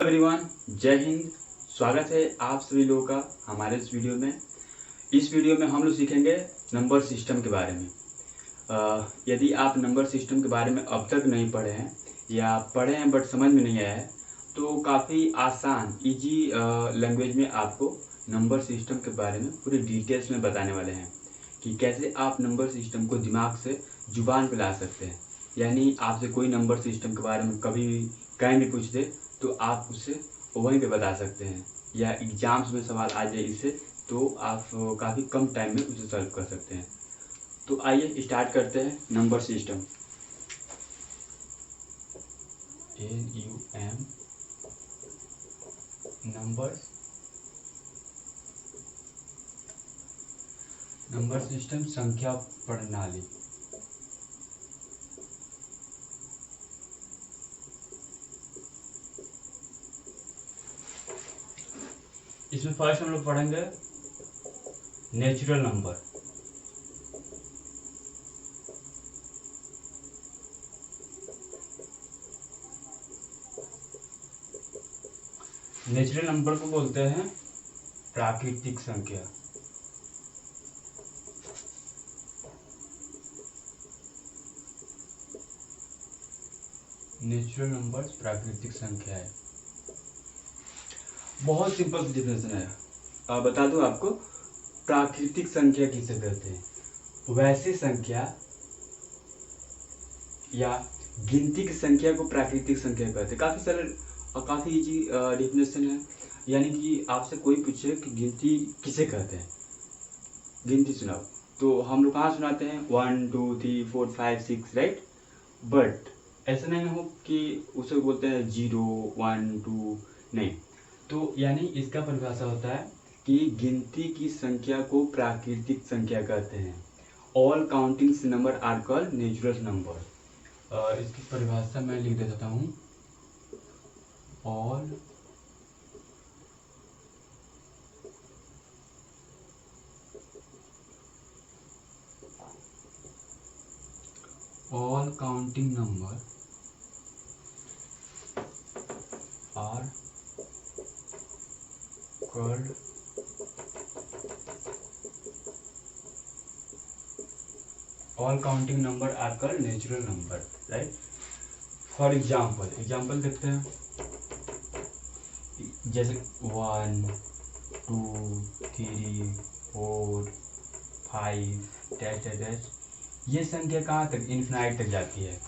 Everyone, जय हिंद। स्वागत है आप सभी लोगों का हमारे इस वीडियो में। इस वीडियो में हम लोग सीखेंगे नंबर सिस्टम के बारे में। यदि आप नंबर सिस्टम के बारे में अब तक नहीं पढ़े हैं या पढ़े हैं बट समझ में नहीं आया है, तो काफ़ी आसान इजी लैंग्वेज में आपको नंबर सिस्टम के बारे में पूरी डिटेल्स में बताने वाले हैं कि कैसे आप नंबर सिस्टम को दिमाग से जुबान पे ला सकते हैं। यानी आपसे कोई नंबर सिस्टम के बारे में कभी भी कहीं भी पूछ दे तो आप उससे वहीं पे बता सकते हैं, या एग्जाम्स में सवाल आ जाए इससे तो आप काफ़ी कम टाइम में उसे सॉल्व कर सकते हैं। तो आइए स्टार्ट करते हैं number system. NUM number system संख्या प्रणाली। इसमें फर्स्ट हम लोग पढ़ेंगे नेचुरल नंबर। नेचुरल नंबर को बोलते हैं प्राकृतिक संख्या। नेचुरल नंबर प्राकृतिक संख्या है। बहुत सिंपल डिफिनेशन है। बता दूं आपको, प्राकृतिक संख्या किसे कहते हैं? वैसी संख्या या गिनती की संख्या को प्राकृतिक संख्या कहते हैं। काफी सरल और काफी इजी डिफिनेशन है। यानी कि आपसे कोई पूछे कि गिनती किसे कहते हैं, गिनती सुनाओ, तो हम लोग कहाँ सुनाते हैं 1 2 3 4 5 6, राइट। बट ऐसा नहीं हो कि उसे बोलते हैं 0 1 2, नहीं। तो यानी इसका परिभाषा होता है कि गिनती की संख्या को प्राकृतिक संख्या कहते हैं। All countings number are called natural number. इसकी परिभाषा मैं लिख देता हूँ। All counting number are called all counting number are called natural number, right? For example देखते हैं, जैसे 1 2 3 4 5 डैश डैश। ये संख्या कहाँ तक? इन्फिनाइट तक जाती है।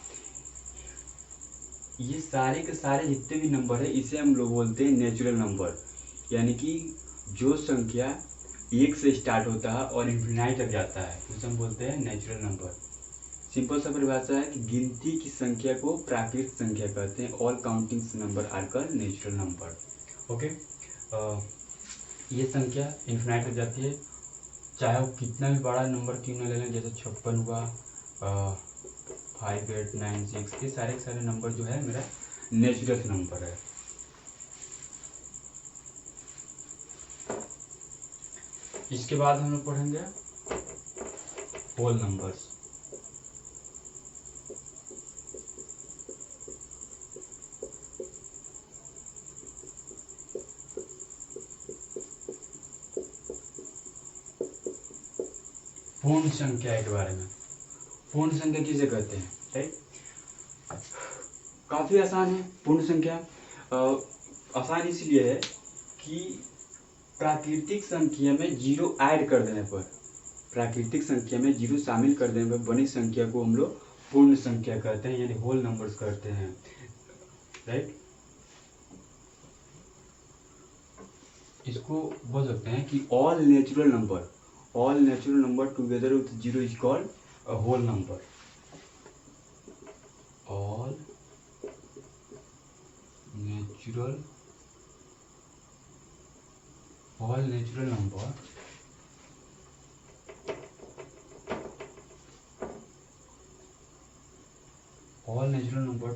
ये सारे के सारे जितने भी नंबर है इसे हम लोग बोलते हैं नेचुरल नंबर। यानी कि जो संख्या 1 से स्टार्ट होता है और इन्फिनाइट तक जाता है उसे हम बोलते हैं नेचुरल नंबर। सिंपल सा परिभाषा है कि गिनती की संख्या को प्राकृतिक संख्या कहते हैं। All countings number are called natural number. Okay, ये संख्या इन्फिनाइट तक जाती है, चाहे वो कितना भी बड़ा नंबर क्यों न ले लें। जैसे 56 हुआ, 5 8 9 6, ये सारे के सारे नंबर जो है मेरा नेचुरल नंबर है। इसके बाद हम लोग पढ़ेंगे होल नंबर्स। पूर्ण संख्या के बारे में। पूर्ण संख्या किसे कहते हैं, राइट? काफी आसान है पूर्ण संख्या। आसान इसलिए है कि प्राकृतिक संख्या में जीरो ऐड कर देने पर, प्राकृतिक संख्या में जीरो शामिल कर देने पर बनी संख्या को हम लोग पूर्ण संख्या कहते हैं, यानी होल नंबर्स कहते हैं, राइट। इसको बोल सकते हैं कि all natural number together with zero is called a whole number. All natural number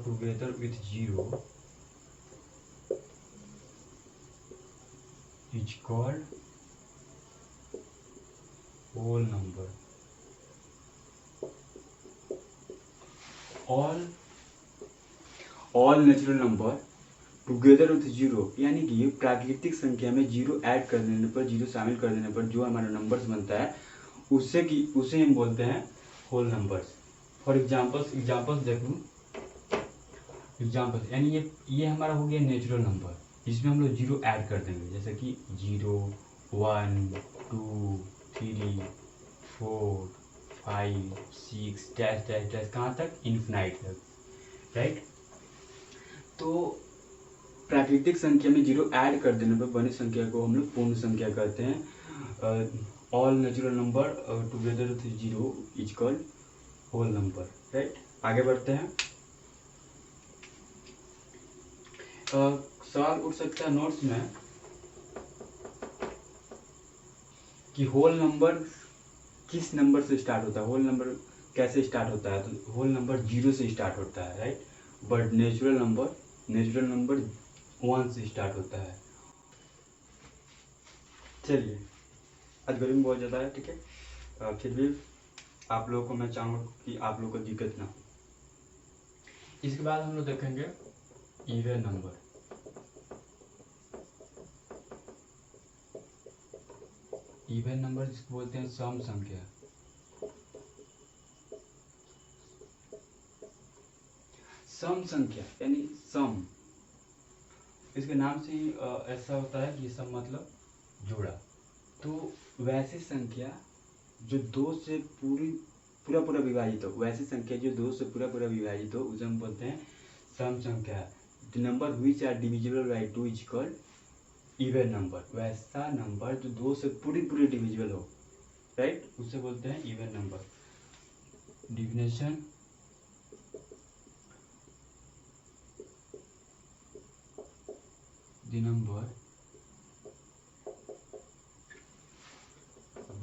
together with zero is called whole number. All natural number together with zero, यानी कि प्राकृतिक संख्या में जीरो ऐड कर देने पर, जीरो शामिल कर देने पर जो हमारा नंबर्स बनता है उसे हम बोलते हैं होल नंबर्स। फॉर एग्जाम्पल्स देखूँ, एग्जाम्पल यानी ये हमारा हो गया नेचुरल नंबर, इसमें हम लोग जीरो ऐड कर देंगे, जैसे कि 0, 1, 2, 3, 4, 5, 6 डैश डैश डैश कहाँ तक, इन्फिनाइट तक, राइट। तो प्राकृतिक संख्या में जीरो ऐड कर देने पर बनी संख्या को हम लोग पूर्ण संख्या कहते हैं। All natural number together with zero is called whole number, right. आगे बढ़ते हैं। सवाल उठ सकता है नोट्स में कि होल नंबर किस नंबर से स्टार्ट होता है, होल नंबर कैसे स्टार्ट होता है। तो होल नंबर जीरो से स्टार्ट होता है, राइट। बट नेचुरल नंबर 1 से स्टार्ट होता है। चलिए, आज गर्मी बहुत ज़्यादा है, ठीक है। फिर भी आप लोगों को मैं चाहूँगा कि आप लोगों को दिक्कत ना हो। इसके बाद हम लोग देखेंगे इवन नंबर। इवन नंबर जिसको बोलते हैं सम संख्या। सम संख्या यानी सम, इसके नाम से ही ऐसा होता है कि सम मतलब जोड़ा। तो वैसी संख्या जो दो से पूरा विभाजित हो, वैसी संख्या जो दो से पूरा विभाजित हो उसे हम बोलते हैं सम संख्या। The number which are divisible by 2 is called even number. वैसा नंबर जो दो से पूरी डिविजिबल हो, राइट, उसे बोलते हैं even number. Definition, the number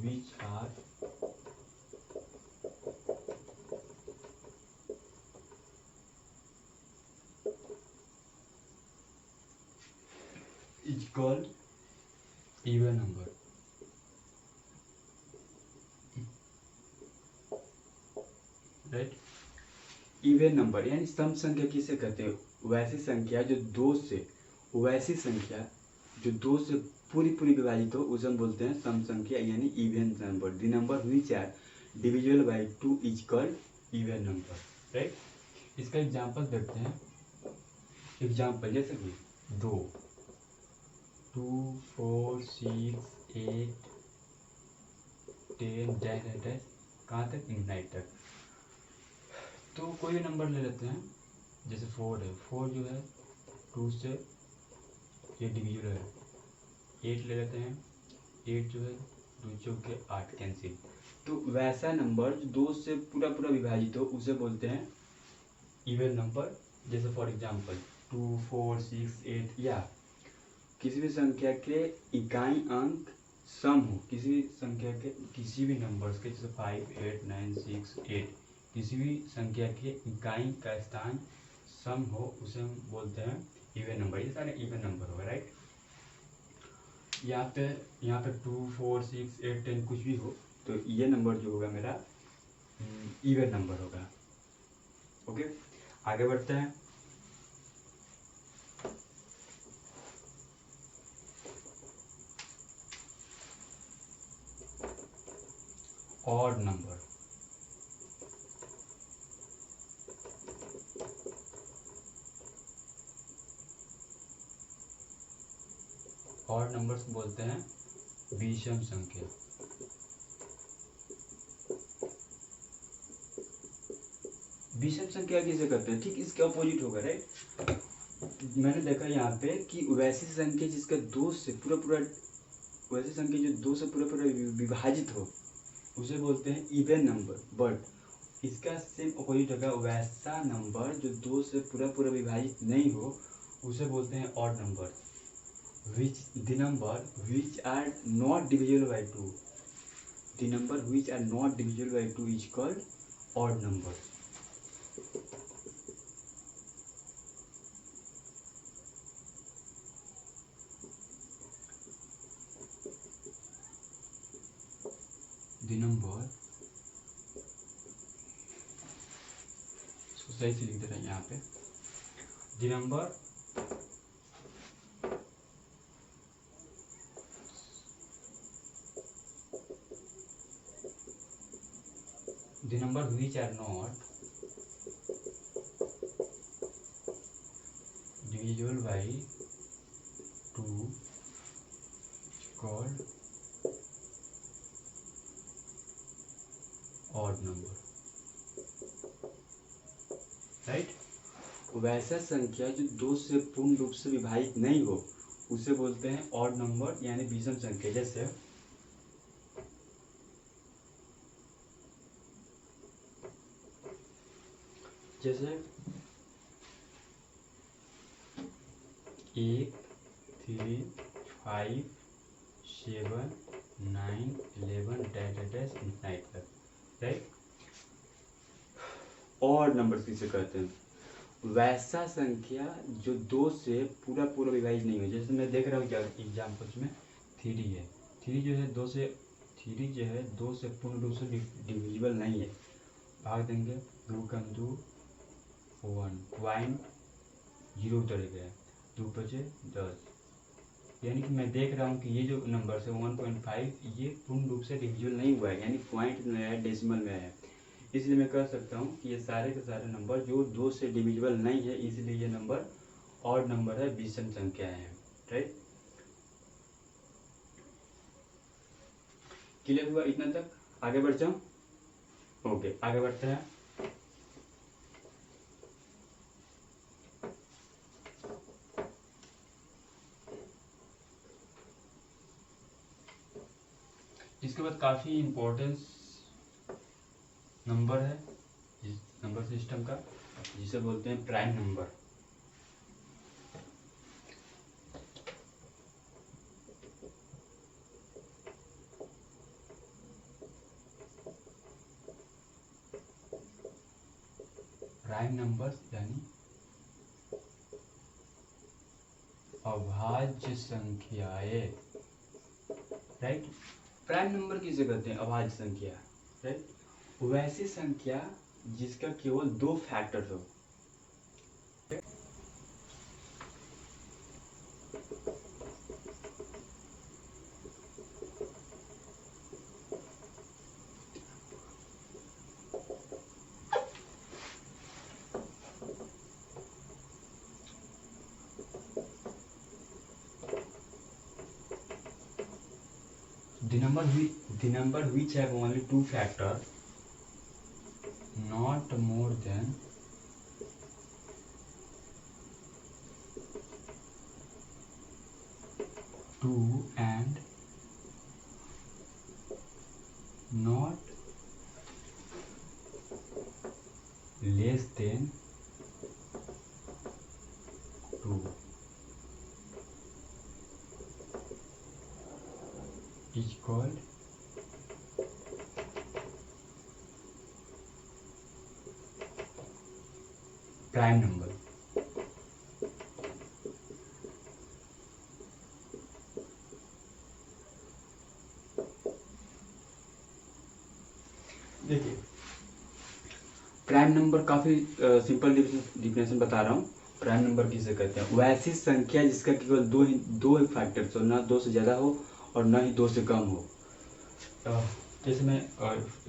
which are is called even number, right. Even number यानी सम संख्या किसे कहते हैं, वैसी संख्या जो दो से पूरी विभाजित हो उसे हम बोलते हैं सम संख्या यानी even number. The number which are divisible by 2 is called even number, right. इसका एग्जांपल देखते हैं। एग्जांपल जैसे कि 2, 4, 6, 8, 10 डैश डैश कहाँ तक, इनफिनाइट तक। तो कोई भी नंबर ले लेते हैं, जैसे 4 है, 4 जो है 2 से ये डिविजिबल है। 8 ले लेते हैं, 8 जो है 2 चौके 8 कैंसिल। तो वैसा नंबर जो दो से पूरा विभाजित हो उसे बोलते हैं इवन नंबर। जैसे फॉर एग्जांपल 2, 4, 6, 8 या किसी भी संख्या के इकाई अंक सम हो, किसी भी संख्या के किसी भी नंबर्स के, जैसे 5, 8, 9, 6, 8 किसी भी संख्या के इकाई का स्थान सम हो उसे हम बोलते हैं इवन नंबर। ये सारे इवन नंबर होगा, राइट। यहाँ पे 2, 4, 6, 8, 10 कुछ भी हो तो ये नंबर जो होगा मेरा इवन नंबर होगा। ओके, आगे बढ़ते हैं। Odd number. ऑड नंबर्स बोलते हैं विषम संख्या। विषम संख्या किसे कहते हैं, ठीक इसके अपोजिट होगा, राइट। मैंने देखा यहाँ पे कि वैसी संख्या जिसका दो से वैसी संख्या जो दो से पूरा विभाजित हो उसे बोलते हैं इवन नंबर। बट इसका सेम अपोजिट होगा, वैसा नंबर जो दो से पूरा विभाजित नहीं हो उसे बोलते हैं odd number. The number which are not divisible by 2. The number which are not divisible by 2 is called odd number. The number, इसको सही से लिख दे रहे हैं यहाँ पे। The number the number which are not divisible by 2 called odd number, right. वैसा संख्या जो 2 से पूर्ण रूप से विभाजित नहीं हो उसे बोलते हैं ऑड नंबर यानी विषम संख्या। जैसे जैसे 1 3 5 7 9 11 डैश इनफाइनाइट तक, राइट। ऑड नंबर किसे कहते हैं? वैसा संख्या जो 2 से पूरा विभाजित नहीं हो। जैसे मैं देख रहा हूँ एग्जाम्पल्स में 3 है, 3 जो है 2 से पूर्ण रूप से डिविजिबल नहीं है। भाग देंगे 2 कम 2 1 पॉइंट 0 उतर गया, 2 बचे 10। यानी कि मैं देख रहा हूँ कि ये जो नंबर है 1.5 ये पूर्ण रूप से डिविजिबल नहीं हुआ है, यानी पॉइंट में है, डेसिमल में है। इसलिए मैं कह सकता हूँ कि ये सारे के सारे नंबर जो 2 से डिविजिबल नहीं है, इसलिए ये नंबर ऑड नंबर है, विषम संख्या है, राइट। क्लियर हुआ इतना तक? आगे बढ़ जाऊँ? ओके, आगे बढ़ते हैं। इसके बाद काफ़ी इम्पोर्टेंस नंबर है इस नंबर सिस्टम का, जिसे बोलते हैं प्राइम नंबर। प्राइम नंबर यानी अभाज्य संख्याएं, राइट। प्राइम नंबर किसे कहते हैं? अभाज्य संख्या, राइट। वैसी संख्या जिसका केवल 2 फैक्टर हो। The number which have only 2 factors, not more than 2 and not less than 2 is called prime number. देखिए प्राइम नंबर काफी सिंपल डिफिनेशन बता रहा हूँ। प्राइम नंबर किसे कहते हैं? वैसी संख्या जिसका केवल दो ही फैक्टर्स हो, ना 2 से ज़्यादा हो और ना ही 2 से कम हो। जैसे मैं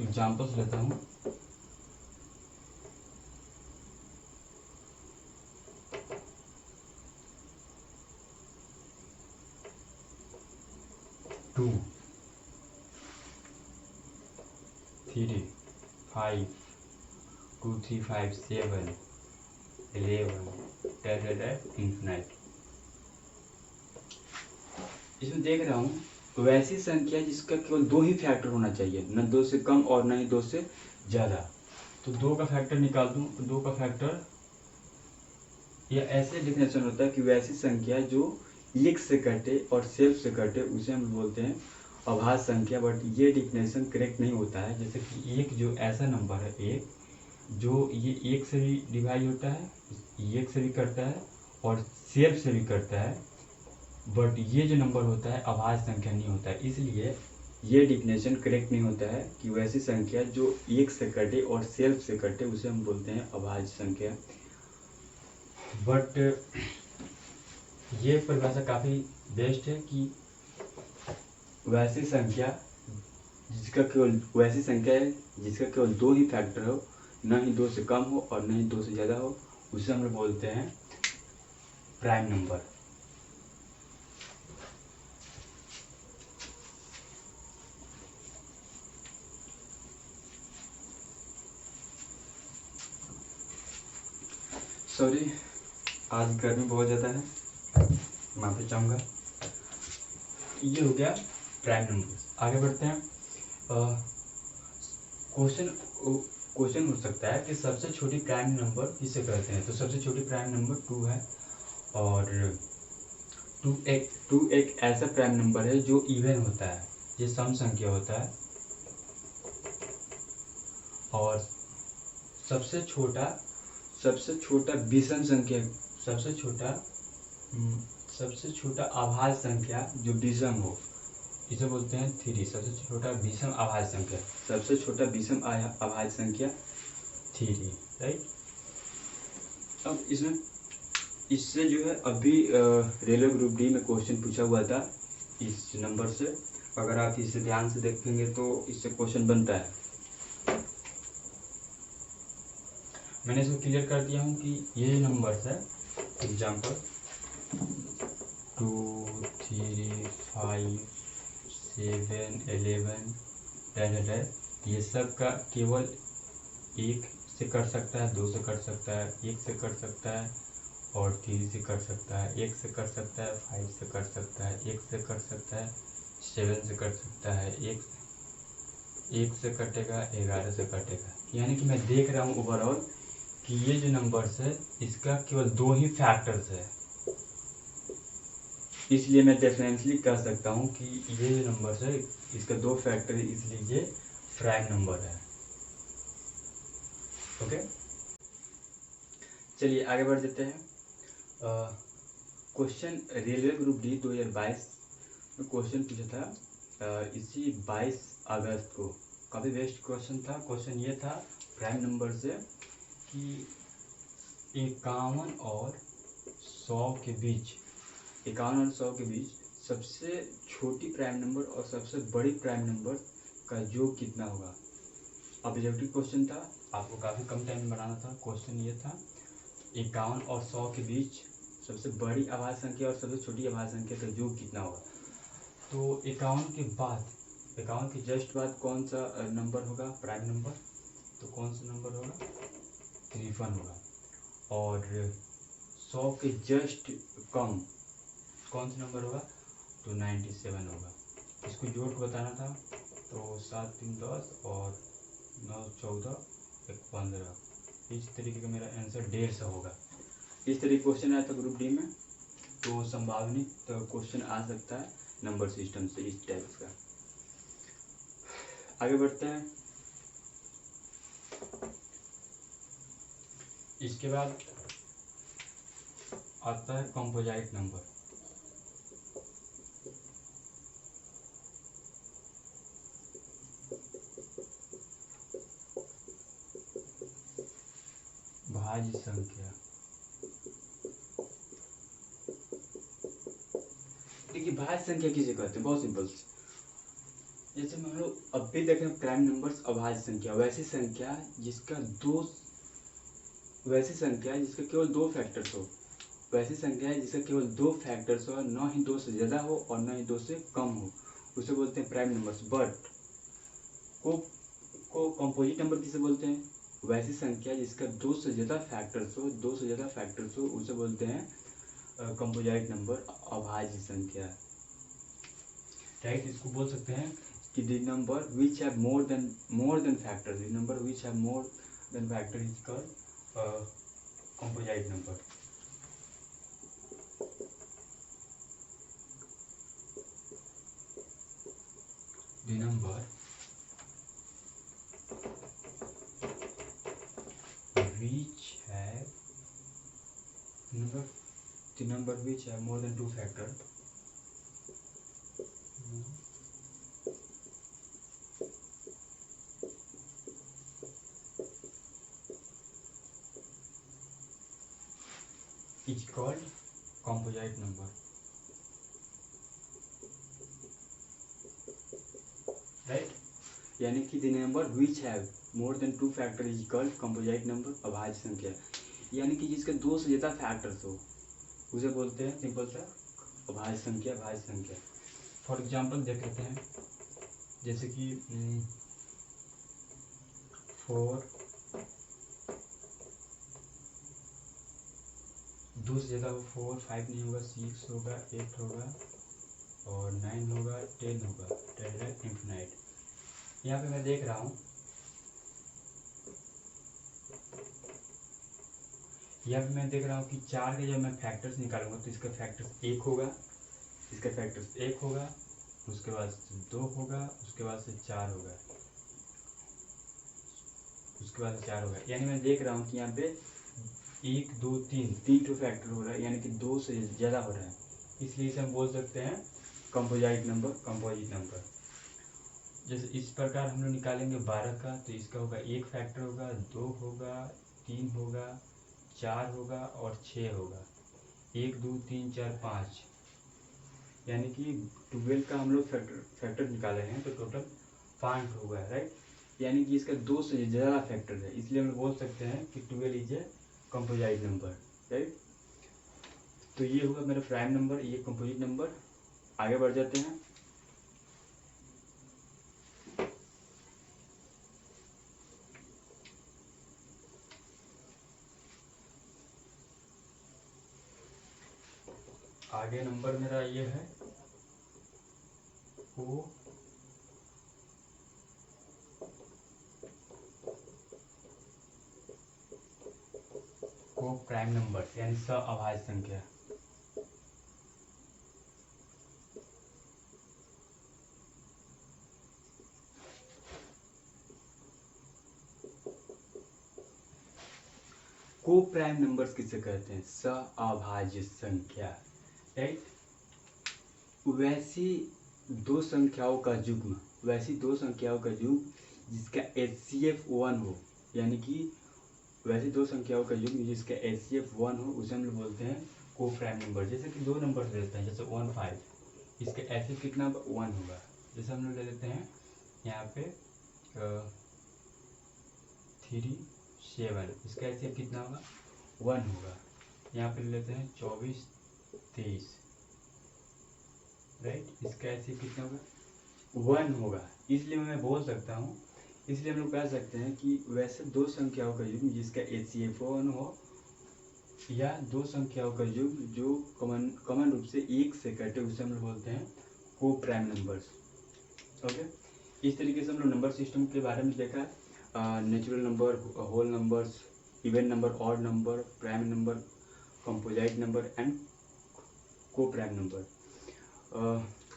एग्जांपल्स लेता हूँ। Two 3 5 2 3 5 7 11 infinite. इसमें देख रहा हूँ वैसी संख्या जिसका केवल 2 ही फैक्टर होना चाहिए, न 2 से कम और न ही 2 से ज़्यादा। तो 2 का फैक्टर निकाल दूँ तो 2 का फैक्टर या ऐसे डिफिनेशन होता है कि वैसी संख्या जो 1 से कटे और सेल्फ से कटे उसे हम बोलते हैं अभाज्य संख्या। बट ये डिफिनेशन करेक्ट नहीं होता है। जैसे कि एक जो ऐसा नंबर है, एक जो ये 1 से भी डिवाइड होता है, 1 से भी करता है और सेल्फ से भी करता है, बट ये जो नंबर होता है अभाज्य संख्या नहीं होता है। इसलिए ये डिफिनेशन करेक्ट नहीं होता है कि वैसी संख्या जो 1 से कटे और सेल्फ से कटे उसे हम बोलते हैं अभाज्य संख्या। बट ये परिभाषा काफ़ी बेस्ट है कि वैसी संख्या जिसका केवल वैसी संख्या है जिसका केवल दो ही फैक्टर हो, न ही दो से कम हो और न ही दो से ज़्यादा हो, उसे हम लोग बोलते हैं प्राइम नंबर। सॉरी, आज गर्मी बहुत ज़्यादा है, माफी चाहूँगा। ये हो गया प्राइम नंबर। आगे बढ़ते हैं। क्वेश्चन हो सकता है कि सबसे छोटी प्राइम नंबर किसे कहते हैं। तो सबसे छोटी प्राइम नंबर 2 है, और 2 एक ऐसा प्राइम नंबर है जो इवन होता है, ये सम संख्या होता है। और सबसे छोटा विषम संख्या, सबसे छोटा अभाज्य संख्या जो विषम हो, इसे बोलते हैं 3। सबसे छोटा विषम अभाज्य संख्या, सबसे छोटा विषम अभाज्य संख्या 3, राइट। अब इससे जो है अभी रेलवे ग्रुप डी में क्वेश्चन पूछा हुआ था इस नंबर से। अगर आप इसे ध्यान से देखेंगे तो इससे क्वेश्चन बनता है। मैंने इसको क्लियर कर दिया हूँ कि ये नंबर्स है, एग्जाम्पल 2, 3, 5, 7, 11, 10, ये सब का केवल 1 से कर सकता है, 2 से कर सकता है, 1 से कर सकता है, और 3 से कर सकता है, 1 से कर सकता है, 5 से कर सकता है, 1 से कर सकता है, 7 से कर सकता है, 1 से कटेगा, 11 से कटेगा। यानी कि मैं देख रहा हूँ ओवरऑल कि ये जो नंबर्स है इसका केवल 2 ही फैक्टर्स है, इसलिए मैं डेफिनेटली कह सकता हूँ कि ये जो नंबर्स है इसका 2 फैक्टर है, इसलिए ये प्राइम नंबर है। ओके, चलिए आगे बढ़ जाते हैं। क्वेश्चन रेलवे ग्रुप डी 2022 में क्वेश्चन पूछा था इसी 22 अगस्त को। काफ़ी बेस्ट क्वेश्चन था। क्वेश्चन ये था प्राइम नंबर से कि 51 और 100 के बीच, 51 और 100 के बीच सबसे छोटी प्राइम नंबर और सबसे बड़ी प्राइम नंबर का योग कितना होगा। ऑब्जेक्टिव क्वेश्चन था, आपको काफ़ी कम टाइम में बनाना था। क्वेश्चन ये था 51 और 100 के बीच सबसे बड़ी अभाज्य संख्या और सबसे छोटी अभाज्य संख्या का योग कितना होगा। तो 51 के जस्ट बाद कौन सा नंबर होगा प्राइम नंबर, तो कौन सा नंबर होगा, 53 होगा। और 100 के जस्ट कम कौन सा नंबर होगा, तो 97 होगा। इसको जोड़ के बताना था, तो 7 3 10 और 9 14 1 15, इस तरीके का मेरा आंसर 150 होगा। इस तरीके क्वेश्चन आया था ग्रुप डी में, तो संभावनिक क्वेश्चन आ सकता है नंबर सिस्टम से इस टाइप का। आगे बढ़ते हैं। इसके बाद आता है कंपोजिट नंबर। भाज्य संख्या। देखिए भाज्य संख्या किसे कहते हैं, बहुत सिंपल। जैसे हम लोग अब भी देखें प्राइम नंबर्स अभाज्य संख्या, वैसी संख्या जिसका केवल 2 फैक्टर्स हो, वैसी संख्या है जिसका केवल 2 फैक्टर्स हो, न ही 2 से ज़्यादा हो और न ही 2 से कम हो, उसे बोलते हैं प्राइम नंबर्स। बट को कंपोजिट नंबर किसे बोलते हैं, वैसी संख्या जिसका 2 से ज़्यादा फैक्टर्स हो, उसे बोलते हैं कंपोजिट नंबर, अभाज्य संख्या, राइट। इसको बोल सकते हैं कि the number which have more than factor, the number which have more than factor is called composite number. The number which have more than 2 factor is called composite number, right. यानी कि the number which have more than 2 factor is called composite number, अभाज्य संख्या। यानी कि जिसके 2 से ज़्यादा factors हो उसे बोलते हैं सिंपल सा अभाज्य संख्या, भाज्य संख्या। फॉर एग्जांपल देख लेते हैं, जैसे कि 4, 2 से ज़्यादा हो 4, 5 नहीं होगा, 6 होगा, 8 होगा और 9 होगा, 10 होगा, 10 है इन्फिनाइट। यहाँ पे मैं देख रहा हूँ, कि 4 के जब मैं फैक्टर्स निकालूंगा तो इसका फैक्टर्स 1 होगा, इसका फैक्टर्स 1 होगा, उसके बाद से 2 होगा, उसके बाद से 4 होगा, उसके बाद से 4 होगा। यानी मैं देख रहा हूँ कि यहाँ पे 1, 2, 3 तो फैक्टर हो रहा है, यानी कि 2 से ज़्यादा हो रहा है, इसलिए इसे हम बोल सकते हैं कंपोजिट नंबर। जैसे इस प्रकार हम लोग निकालेंगे 12 का, तो इसका होगा 1 फैक्टर होगा, 2 होगा, 3 होगा, 4 होगा और 6 होगा, 1, 2, 3, 4, 5, यानी कि 12 का हम लोग फैक्टर निकाले हैं तो टोटल 5 होगा, राइट। यानी कि इसका 2 से ज़्यादा फैक्टर है, इसलिए हम बोल सकते हैं कि 12 is a composite number, right. तो ये हुआ मेरा प्राइम नंबर, ये कंपोजिट नंबर। आगे बढ़ जाते हैं। आगे नंबर मेरा ये है को प्राइम नंबर यानी अभाज्य संख्या। को प्राइम नंबर्स किसे कहते हैं? अभाज्य संख्या, राइट। वैसी दो संख्याओं का युग्म जिसका HCF 1 हो, यानी कि वैसी दो संख्याओं का युग्म जिसका HCF 1 हो, उसे हम लोग बोलते हैं को प्राइम नंबर। जैसे कि दो नंबर ले लेते हैं, जैसे 1, 5, इसका HCF कितना 1 होगा। जैसे हम लोग ले लेते हैं यहाँ पे 3, 7, इसका HCF कितना होगा 1 होगा। यहाँ पे ले लेते हैं 24, 23, राइट, इसका HCF कितना होगा 1 होगा। इसलिए मैं बोल सकता हूँ, इसलिए हम लोग कह सकते हैं कि वैसे दो संख्याओं का युग्म जिसका HCF 1 हो, या दो संख्याओं का युग्म जो कॉमन रूप से 1 से कटे, उसे हम लोग बोलते हैं को प्राइम नंबर्स। ओके, इस तरीके से हम लोग नंबर सिस्टम के बारे में देखा है। Natural number, whole numbers, even number, odd number, prime number, composite number and coprime number.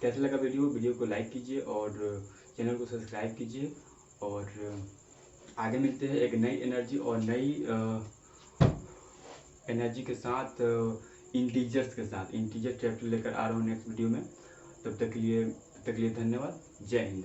कैसा लगा वीडियो को लाइक कीजिए और चैनल को सब्सक्राइब कीजिए। और आगे मिलते हैं एक नई एनर्जी और नई एनर्जी के साथ, इंटीजर्स के साथ। इंटीजर चैप्टर लेकर आ रहा हूँ नेक्स्ट वीडियो में। तब तक के लिए धन्यवाद। जय हिंद।